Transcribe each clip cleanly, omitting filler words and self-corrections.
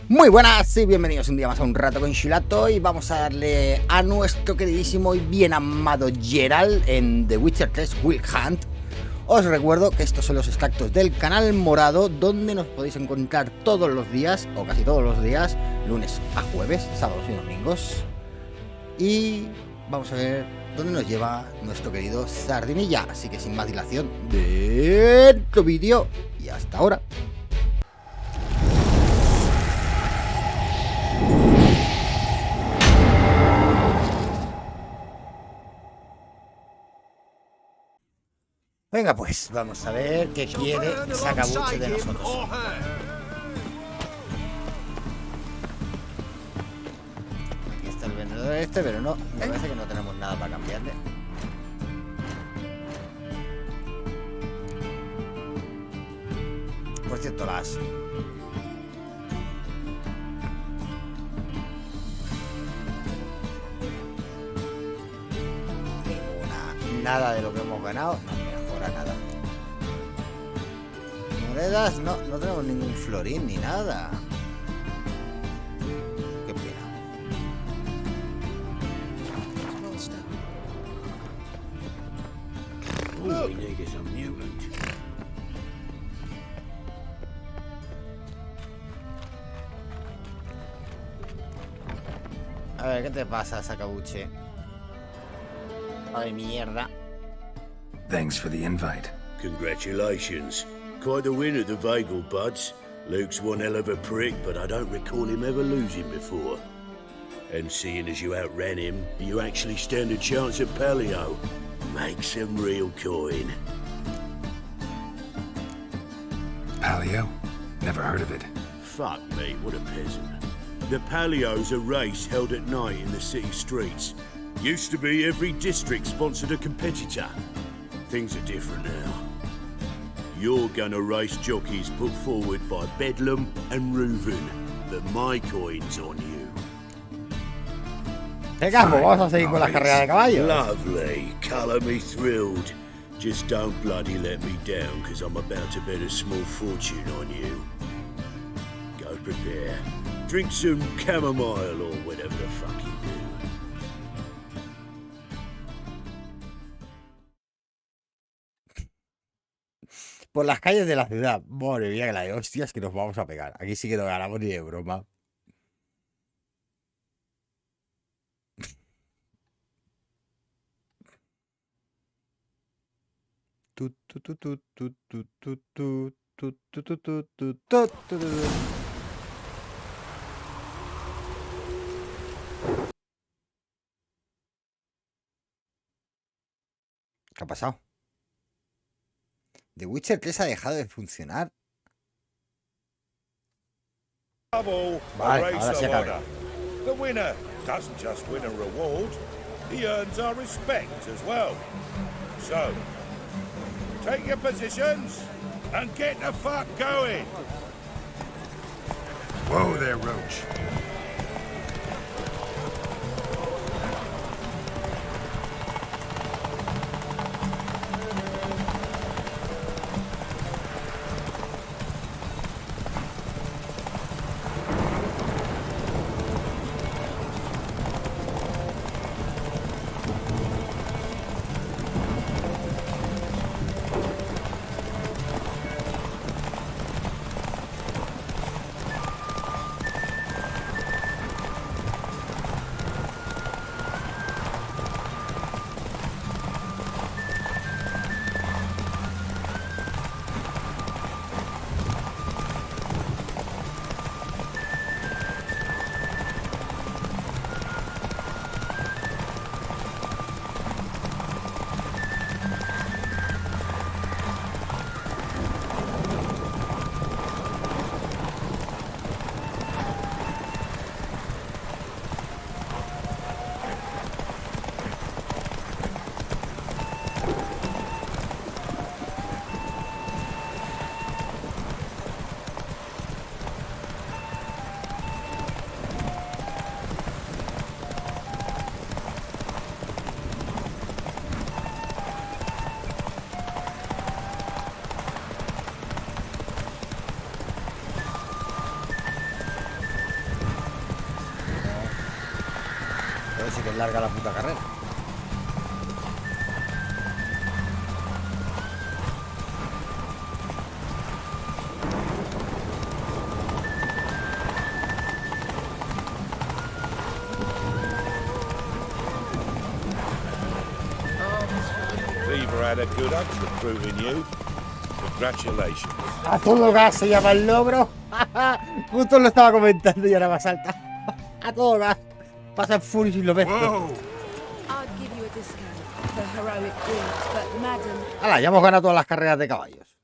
Muy buenas y bienvenidos un día más a un rato con Chilato. Y vamos a darle a nuestro queridísimo y bien amado Geralt en The Witcher 3 Wild Hunt. Os recuerdo que estos son los extractos del canal morado, donde nos podéis encontrar todos los días, o casi todos los días, lunes a jueves, sábados y domingos. Y vamos a ver dónde nos lleva nuestro querido Sardinilla. Así que sin más dilación, dentro vídeo y hasta ahora. Venga pues, vamos a ver qué quiere Sacabuche de nosotros. Aquí está el vendedor este, pero no, me parece que no tenemos nada para cambiarle. Por cierto, las... Nada de lo que hemos ganado nos mejora nada. Monedas, no tenemos ningún florín ni nada. Qué pena. A ver, ¿qué te pasa, Sacabuche? Ay, mierda. Thanks for the invite. Congratulations. Quite the winner, the Vagel buds. Luke's one hell of a prick, but I don't recall him ever losing before. And seeing as you outran him, you actually stand a chance at Paleo. Make some real coin. Paleo? Never heard of it. Fuck me, what a peasant. The Paleo's a race held at night in the city streets. Used to be every district sponsored a competitor. Things are different now. You're gonna race jockeys put forward by Bedlam and Reuven, but my coin's on you. Venga, pues vamos a seguir con la carrera de caballos. Lovely, colour me thrilled. Just don't bloody let me down, because I'm about to bet a small fortune on you. Go prepare. Drink some chamomile or whatever the fuck you do. Por las calles de la ciudad. Madre mía, que la de hostias que nos vamos a pegar. Aquí sí que no ganamos ni de broma. ¿Qué ha pasado? The Witcher 3 ha dejado de funcionar. Vale, ahora sí acaba. The winner doesn't just win a reward, he earns our respect as well. So, take your positions and get the fuck going. Whoa there, Roach. sí que es larga la puta carrera. Beaver had a good hunch recruiting you. Congratulations. A todo gas se llama el logro. Justo lo estaba comentando y ahora más alta. A todo gas. Pasa en Furious y lo ves. I'd give you a discount for heroic deeds, but madam... Hala, ya hemos ganado todas las carreras de caballos.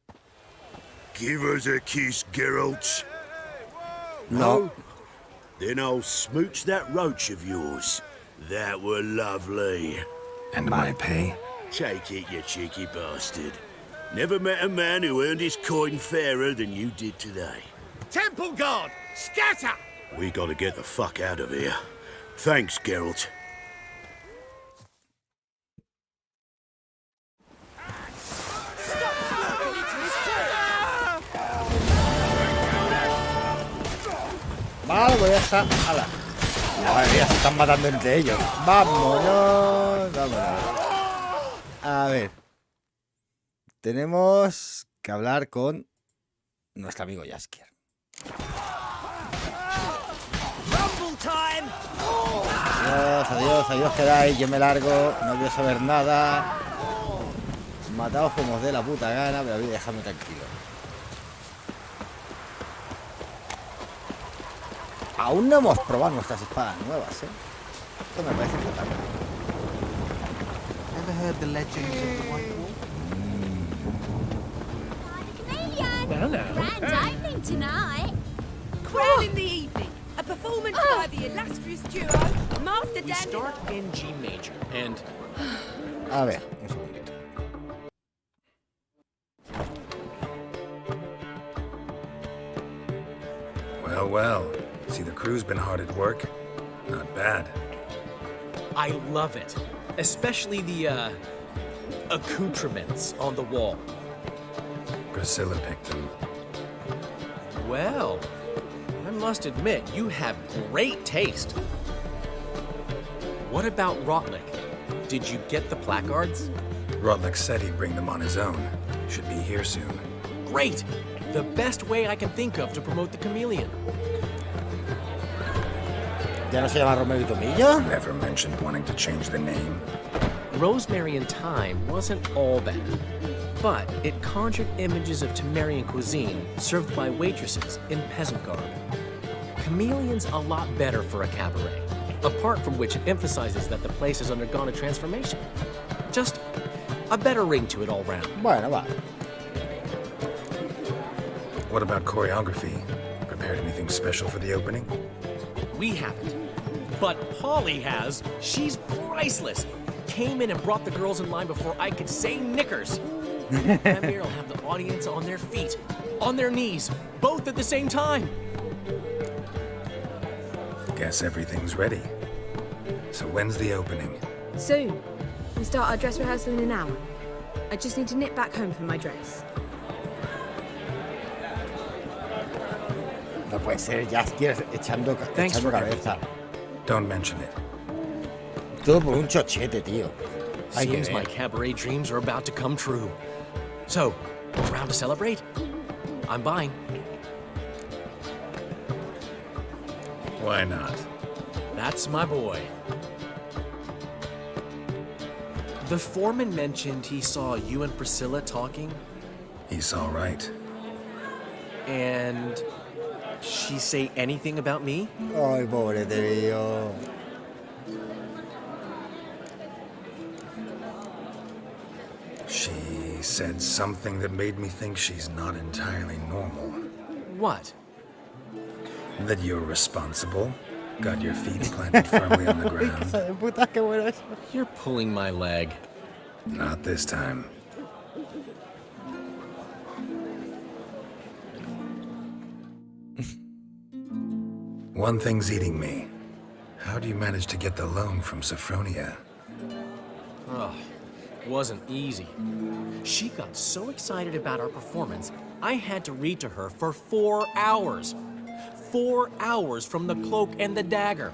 Give us a kiss, Geralt. No. Then I'll smooch that roach of yours. That were lovely. And my pay? Take it, you cheeky bastard. Never met a man who earned his coin fairer than you did today. Temple guard, scatter! We gotta get the fuck out of here. Thanks, Geralt. Vale, pues ya está. Hala. Madre mía, se están matando entre ellos. Vámonos. Vámonos. A ver. Tenemos que hablar con nuestro amigo Jaskier. Adiós, adiós, adiós, quedáis, yo me largo, no quiero saber nada. Mataos como os dé la puta gana, pero dejadme tranquilo. Aún no hemos probado nuestras espadas nuevas, ¿eh? Esto me parece fatal. Ever heard the legends of the White Wolf? Well, now. Grand opening tonight. Crown in the evening. A performance by the illustrious duo, Master We Dan... start in G major, and A ver, un segundito. Well, well. See, the crew's been hard at work. Not bad. I love it. Especially the, accoutrements on the wall. Priscilla picked them. Well, I must admit, you have great taste. What about Rotlick? Did you get the placards? Rotlick said he'd bring them on his own. Should be here soon. Great! The best way I can think of to promote the chameleon. ¿Ya no se llama Romero y Tomillo? Never mentioned wanting to change the name. Rosemary in Thyme wasn't all bad, but it conjured images of Temerian cuisine served by waitresses in peasant garb. Chameleon's a lot better for a cabaret, apart from which it emphasizes that the place has undergone a transformation. Just a better ring to it all round. Bueno, va. What about choreography? Prepared anything special for the opening? We haven't. But Polly has. She's priceless. Came in and brought the girls in line before I could say knickers. Premier will have the audience on their feet, on their knees, both at the same time. Guess everything's ready. So when's the opening? Soon. We start our dress rehearsal in an hour. I just need to nip back home for my dress. No puede ser, Jaskier echando for cabeza. Don't mention it. Todo por un chochete, tío. Hay que Seems my ver. cabaret dreams are about to come true. So, around to celebrate? I'm buying. Why not? That's my boy. The foreman mentioned he saw you and Priscilla talking, He's all right. and she say anything about me? Ay, pobre tío. She said something that made me think she's not entirely normal. What? That you're responsible, got your feet planted firmly on the ground. Hija de puta, qué bueno eso. You're pulling my leg. Not this time. One thing's eating me. How do you manage to get the loan from Sophronia? Oh, wasn't easy. She got so excited about our performance, I had to read to her for 4 hours. 4 hours from the cloak and the dagger.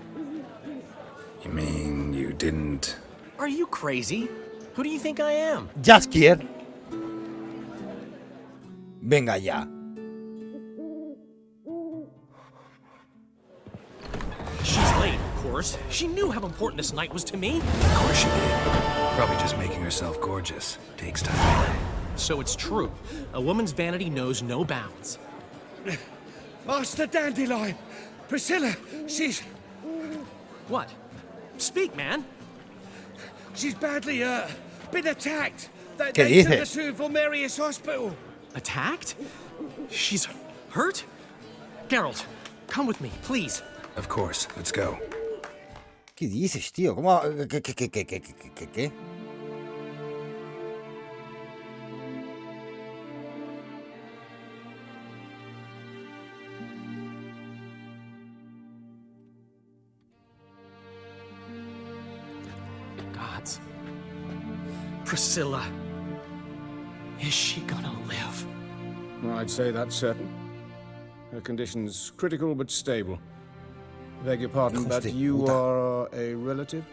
You mean didn't... Are you crazy? Who do you think I am? Jaskier. Venga ya. She's late, of course. She knew how important this night was to me. Of course she did. Probably just making herself gorgeous. Takes time. So it's true. A woman's vanity knows no bounds. Master Dandelion! Priscilla, she's... What? Speak, man. She's badly, been attacked. ¿Qué They took her dices? to Valmerius Hospital. Attacked? She's hurt? Geralt, come with me, please. Of course. Let's go. ¿Qué dices, tío? ¿Cómo? ¿Qué? Gods. Priscilla. Is she gonna live? I'd say that's certain. Her condition's critical but stable. Beg your pardon, Hijos but de you puta. are a relative?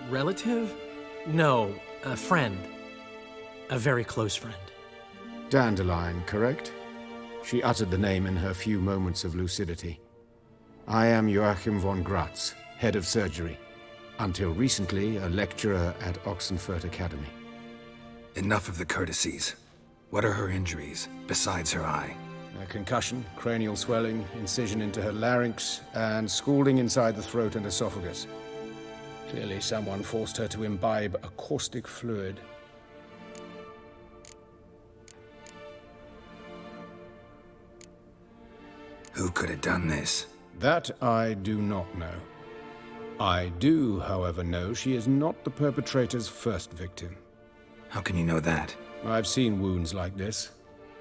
Relative? No, a friend. A very close friend. Dandelion, correct? She uttered the name in her few moments of lucidity. I am Joachim von Gratz, head of surgery. Until recently, a lecturer at Oxenfurt Academy. Enough of the courtesies. What are her injuries, besides her eye? A concussion, cranial swelling, incision into her larynx, and scalding inside the throat and esophagus. Clearly someone forced her to imbibe a caustic fluid. Who could have done this? That I do not know. I do, however, know she is not the perpetrator's first victim. How can you know that? I've seen wounds like this.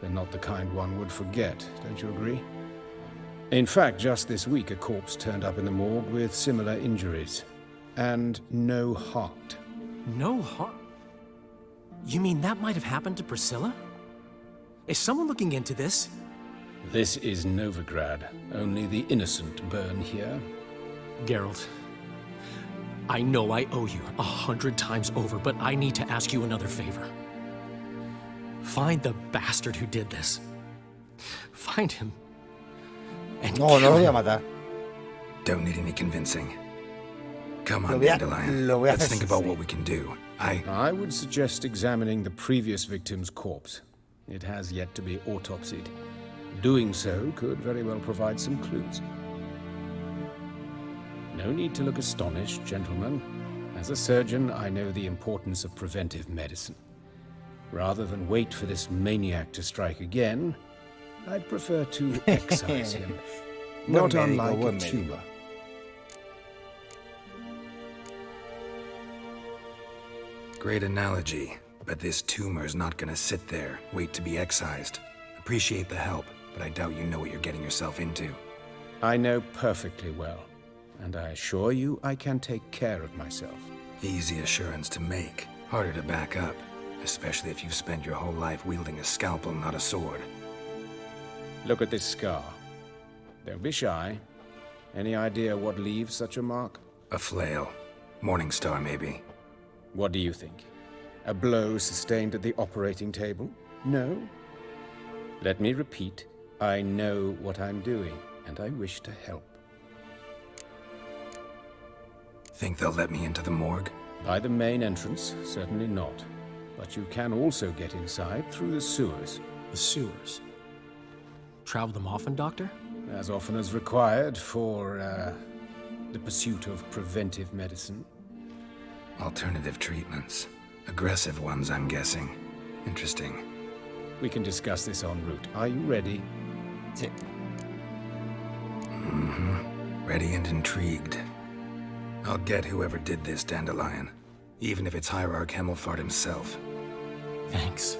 They're not the kind one would forget, don't you agree? In fact, just this week a corpse turned up in the morgue with similar injuries. And no heart. No heart? You mean that might have happened to Priscilla? Is someone looking into this? This is Novigrad. Only the innocent burn here. Geralt, I know I owe you 100 times over, but I need to ask you another favor. Find the bastard who did this. Find him. And No, no kill lo voy a him. matar. Don't need any convincing. Come Lo on, voy a- Dandelion. lo voy a Let's hacer think about sufrir. what we can do. I would suggest examining the previous victim's corpse. It has yet to be autopsied. Doing so could very well provide some clues. No need to look astonished, gentlemen. As a surgeon, I know the importance of preventive medicine. Rather than wait for this maniac to strike again, I'd prefer to excise him. Not Buen médico, unlike a buen médico. tumor. Great analogy, but this tumor's not gonna sit there, wait to be excised. Appreciate the help, but I doubt you know what you're getting yourself into. I know perfectly well, and I assure you I can take care of myself. Easy assurance to make, harder to back up, especially if you've spent your whole life wielding a scalpel, not a sword. Look at this scar. Don't be shy. Any idea what leaves such a mark? A flail. Morning star, maybe. What do you think? A blow sustained at the operating table? No? Let me repeat. I know what I'm doing, and I wish to help. Think they'll let me into the morgue? By the main entrance, certainly not. But you can also get inside through the sewers. The sewers. Travel them often, Doctor? As often as required for, the pursuit of preventive medicine. Alternative treatments. Aggressive ones, I'm guessing. Interesting. We can discuss this en route. Are you ready? Sí. Ready and intrigued. I'll get whoever did this, Dandelion. Even if it's Hierarch Hemmelfart himself. Thanks.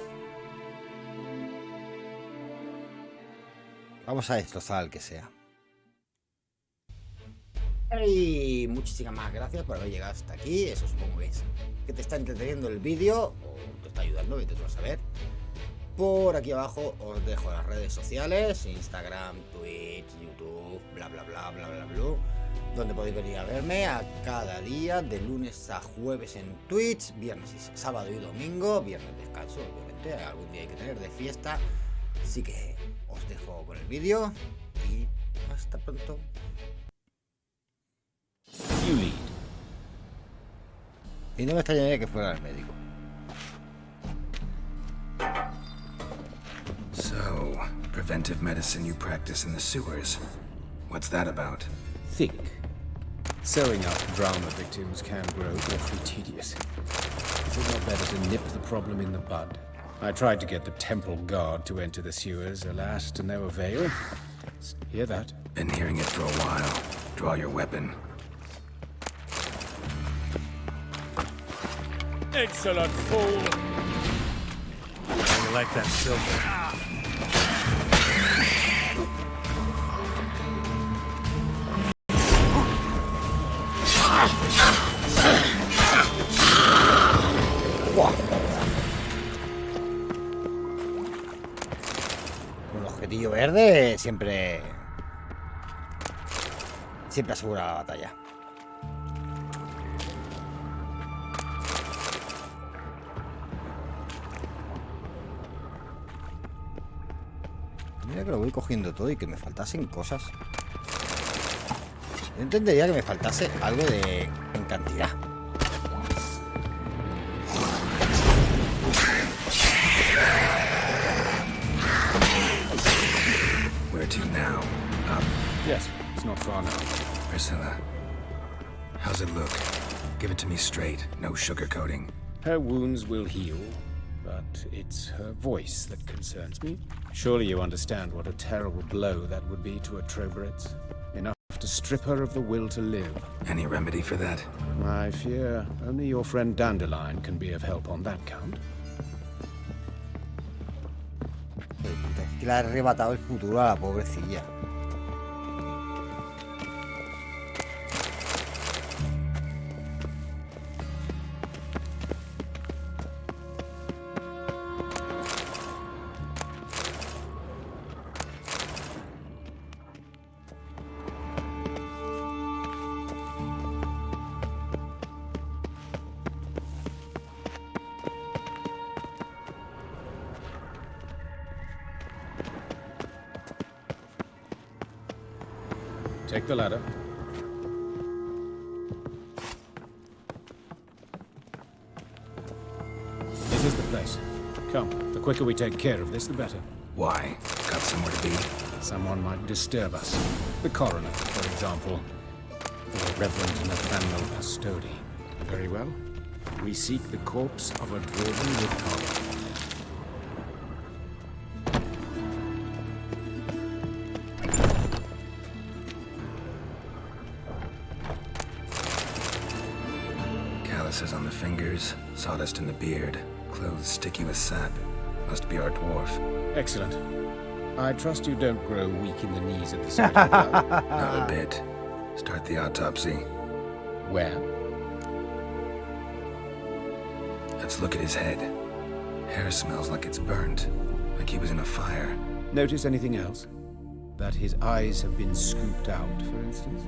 Vamos a destrozar al que sea. Y muchísimas gracias por haber llegado hasta aquí. Eso supongo que te está entreteniendo el vídeo o te está ayudando, vete tú a saber. Por aquí abajo os dejo las redes sociales, Instagram, Twitch, YouTube, bla bla bla bla bla bla. donde podéis venir a verme a cada día, de lunes a jueves en Twitch, viernes y sábado y domingo, viernes descanso, obviamente, algún día hay que tener de fiesta. Así que os dejo con el vídeo y hasta pronto. Y no me extrañaría que fuera el médico. So, preventive medicine you practice in the sewers. What's that about? Think. Sewing up drama victims can grow awfully tedious. Is it not better to nip the problem in the bud? I tried to get the temple guard to enter the sewers, alas, to no avail. Hear that? Been hearing it for a while. Draw your weapon. Excellent fool. You like that silver? Un objetillo verde siempre asegura la batalla. Mira que lo voy cogiendo todo y que me faltasen cosas. Yo entendería que me faltase algo en cantidad. Where to now? Up. Yes, it's not far now. Priscilla. How's it look? Give it to me straight, no sugarcoating. Her wounds will heal, but it's her voice that concerns me. Surely you understand what a terrible blow that would be to a Troberet. Enough to strip her of the will to live. Any remedy for that? I fear only your friend Dandelion can be of help on that count. Es que le ha arrebatado el futuro a la pobrecilla. Take the ladder. This is the place. Come, the quicker we take care of this, the better. Why? Got somewhere to be? Someone might disturb us. The coroner, for example. Or Reverend Nathaniel Pastodi. Very well. We seek the corpse of a dwarven woodcarver. Calluses on the fingers, sawdust in the beard, clothes sticky with sap. Must be our dwarf. Excellent. I trust you don't grow weak in the knees at the sight of blood. Not a bit. Start the autopsy. Where? Let's look at his head. Hair smells like it's burnt, like he was in a fire. Notice anything else? That his eyes have been scooped out, for instance?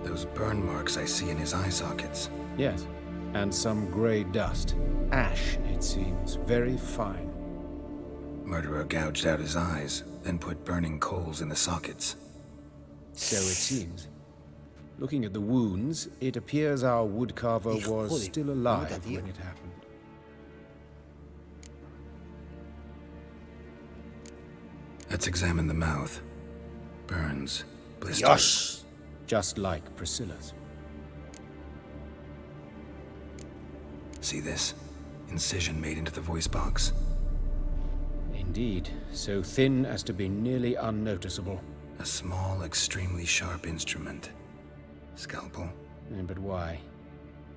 Those burn marks I see in his eye sockets. Yes, and some grey dust. Ash, it seems. Very fine. Murderer gouged out his eyes, then put burning coals in the sockets. So it seems. Looking at the wounds, it appears our woodcarver was still alive when it happened. Let's examine the mouth. Burns, blisters. Dios. Just like Priscilla's. See this? Incision made into the voice box. Indeed, so thin as to be nearly unnoticeable. A small, extremely sharp instrument. Scalpel. But why?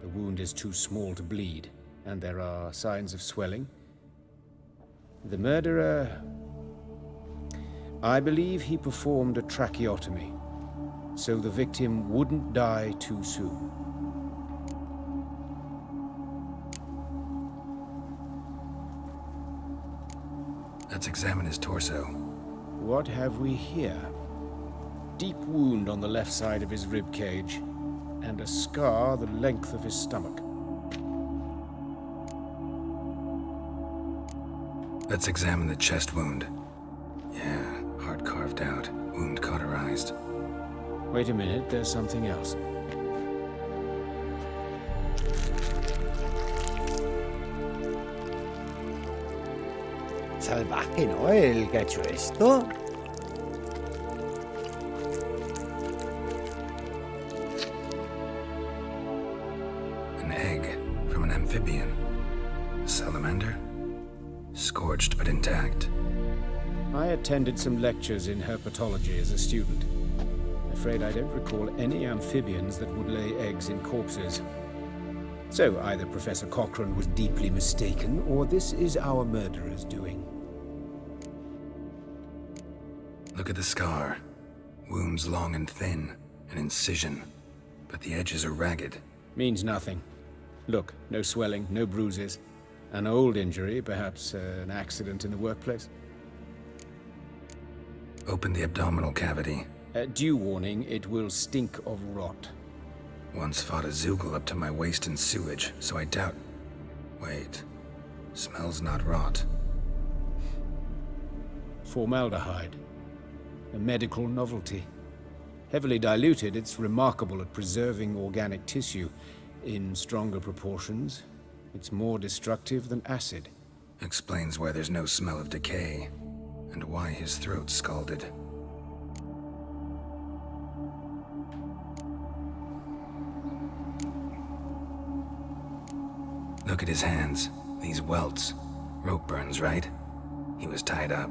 The wound is too small to bleed, and there are signs of swelling. The murderer... I believe he performed a tracheotomy, so the victim wouldn't die too soon. Let's examine his torso. What have we here? Deep wound on the left side of his rib cage, and a scar the length of his stomach. Let's examine the chest wound. Yeah, heart carved out, wound cauterized. Wait a minute, there's something else. Salvaje, ¿no? El que ha hecho esto. An egg from an amphibian. A salamander? Scorched but intact. I attended some lectures in herpetology as a student. Afraid I don't recall any amphibians that would lay eggs in corpses. So either Professor Cochrane was deeply mistaken, or this is our murderer's doing. Look at the scar. Wounds long and thin, an incision. But the edges are ragged. Means nothing. Look, no swelling, no bruises. An old injury, perhaps an accident in the workplace. Open the abdominal cavity. Due warning, it will stink of rot. Once fought a Zoogle up to my waist in sewage, so I doubt... Wait. Smells not rot. Formaldehyde. A medical novelty. Heavily diluted, it's remarkable at preserving organic tissue. In stronger proportions, it's more destructive than acid. Explains why there's no smell of decay, and why his throat's scalded. Look at his hands. These welts. Rope burns, right? He was tied up.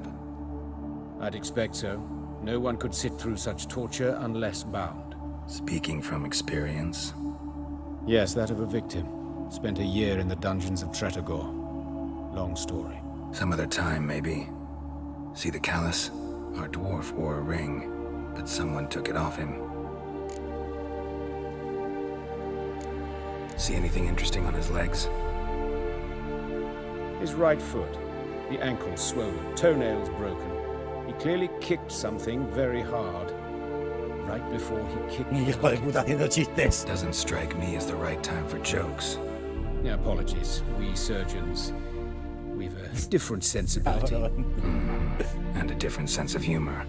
I'd expect so. No one could sit through such torture unless bound. Speaking from experience? Yes, that of a victim. Spent a year in the dungeons of Tretogor. Long story. Some other time, maybe. See the callus? Our dwarf wore a ring, but someone took it off him. See anything interesting on his legs? His right foot. The ankle swollen, toenails broken. He clearly kicked something very hard. Right before he kicked me. Hijo de puta haciendo chistes. Doesn't strike me as the right time for jokes. Apologies. We surgeons, we've a different sensibility. And a different sense of humor.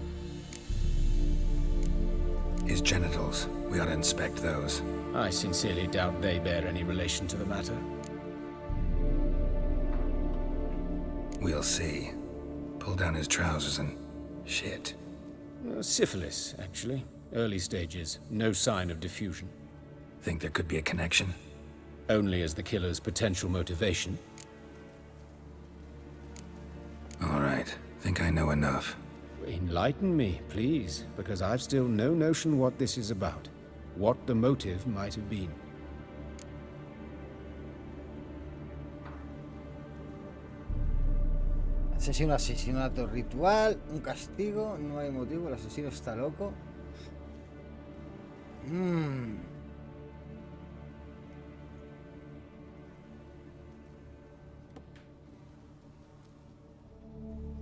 His genitals, we ought to inspect those. I sincerely doubt they bear any relation to the matter. We'll see. Pull down his trousers and... shit. Syphilis, actually. Early stages. No sign of diffusion. Think there could be a connection? Only as the killer's potential motivation. All right. Think I know enough. Enlighten me, please, because I've still no notion what this is about. What the motive might have been. Asesinato ritual, un castigo, no hay motivo, el asesino está loco.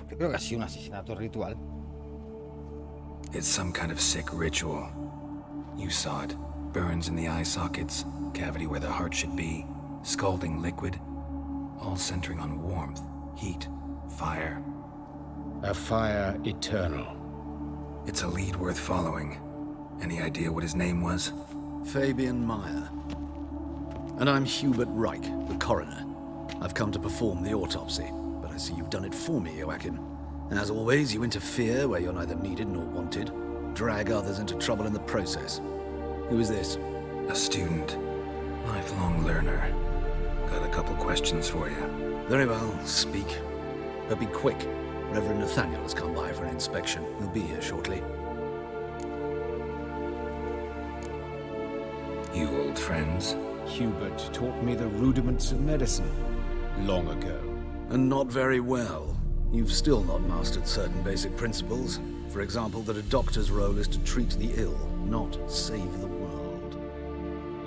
Yo creo que ha sido un asesinato ritual. It's some kind of sick ritual. You saw it. Burns in the eye sockets, cavity where the heart should be, scalding liquid, all centering on warmth, heat, fire. A fire eternal. It's a lead worth following. Any idea what his name was? Fabian Meyer. And I'm Hubert Reich, the coroner. I've come to perform the autopsy, but I see you've done it for me, Joachim. As always, you interfere where you're neither needed nor wanted. Drag others into trouble in the process. Who is this? A student. Lifelong learner. Got a couple questions for you. Very well, speak. But be quick. Reverend Nathaniel has come by for an inspection. He'll be here shortly. You old friends? Hubert taught me the rudiments of medicine. Long ago. And not very well. You've still not mastered certain basic principles. For example, that a doctor's role is to treat the ill, not save the world.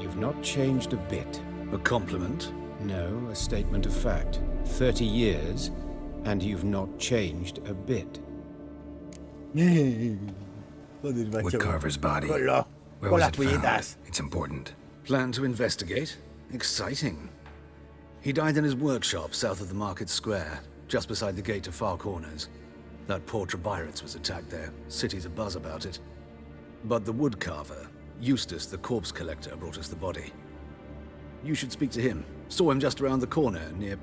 You've not changed a bit. A compliment? No, a statement of fact. 30 years, and you've not changed a bit. Woodcarver's body. Con Where was las it found? puñetas. It's important. Plan to investigate? Exciting. He died in his workshop south of the market square, just beside the gate to Far Corners. That poor Trebirates was attacked there. City's abuzz about it. But the woodcarver, Eustace the corpse collector, brought us the body. You should speak to him. Saw him just around the corner near...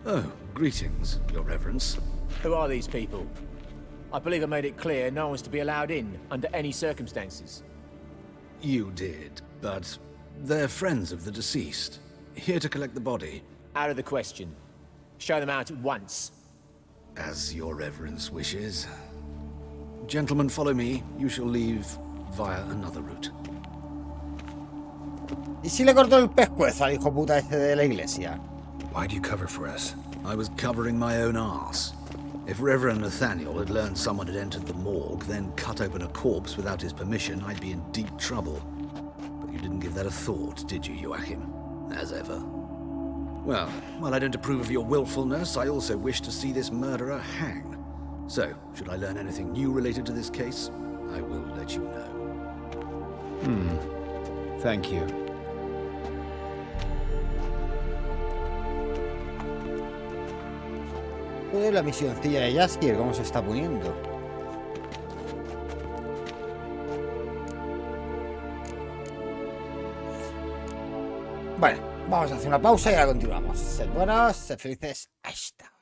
Oh, greetings, Your Reverence. Who are these people? I believe I made it clear no one's to be allowed in under any circumstances. You did, but they're friends of the deceased. Here to collect the body. Out of the question. Show them out at once. As Your Reverence wishes. Gentlemen, follow me. You shall leave via another route. ¿Y si le cortó el pescuezo al hijo puta este de la iglesia? Why'd you cover for us? I was covering my own arse. If Reverend Nathaniel had learned someone had entered the morgue, then cut open a corpse without his permission, I'd be in deep trouble. But you didn't give that a thought, did you, Joachim? As ever. Well, while I don't approve of your willfulness, I also wish to see this murderer hang. So, should I learn anything new related to this case, I will let you know. Thank you. La misioncilla de Jaskier, ¿cómo se está poniendo? Vale, vamos a hacer una pausa y ahora continuamos. Sed buenos, sed felices. Ahí está.